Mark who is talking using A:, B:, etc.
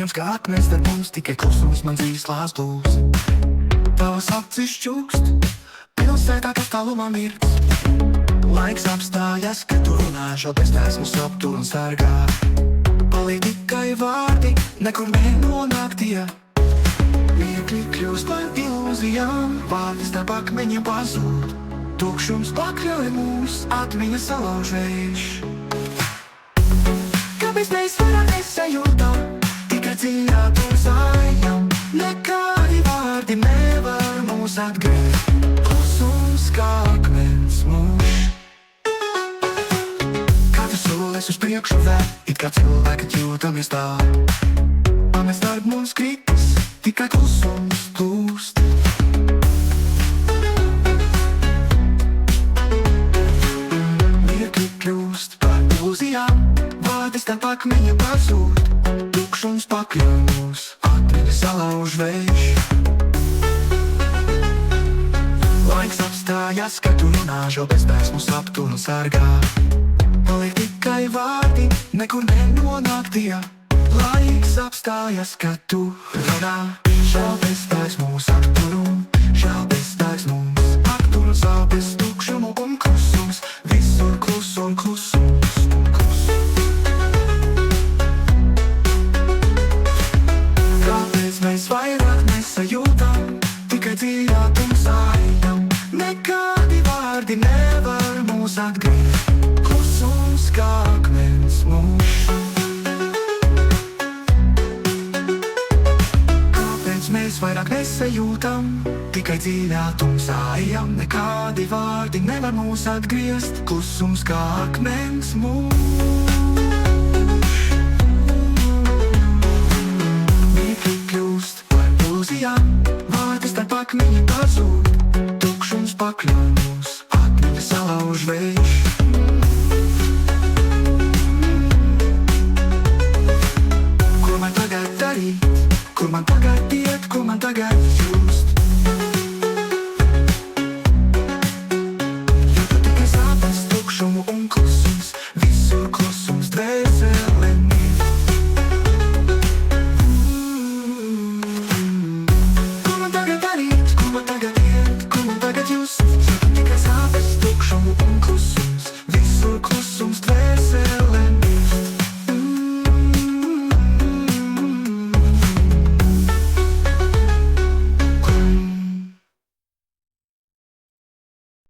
A: Tukšums kā akmens starp mums, tikai klusums man dzīves lāstos. Tavas acis čukst, pilsētā tas tālumā mirts. Laiks apstājas, kad tu runā, šoties esmu aptur un sargā. Palīk tikai vārdi, nekur nenonāk tie. Viegli kļūst par ilūzijām, vārdi starp akmeņiem pazūd. Tukšums pakļauj mūs, atmiņa salauž vējš. Kāpēc mēs vairāk nesajūtam, tikai dziļā tumsājam? Nekādi vārdi nevar mūs atgriezt, klusums kā akmens mūž. Katrs solis uz priekšu vēr, it kā cilvēki jūtamies tā. Pamest darb mums kritis, tikai klusums plūst. Mirkli kļūst par ilūzijām, vārdi starp akmeņiem pazūd. Tukšums pakļauj mūs, atmiņa salauž vējš. Laiks apstājas, kad tu runā, šo bezspēks mūs aptur un sargā. Paliek tikai vārdi, nekur nenonāk tie. Laiks apstājas, kad tu runā, šau bezspēks mūs aptur un šau bezspēks mums aptur un sāpes tukšumu un klusums. Visur klusum, klusums un klusums. Kāpēc mēs vairāk nesajūtam, tikai dziļā tumsājam? Nekādi vārdi nevar mūs atgriezt, klusums kā akmens mūž. Kāpēc mēs vairāk nesajūtam, tikai dziļā tumsājam? Nekādi vārdi nevar mūs atgriezt, klusums kā akmens mūž. Mirkli kļūst par ilūzijām, vārdi starp akmeņiem pazūd. Tukšums pakļauj mūs, atmiņa salauž vējš.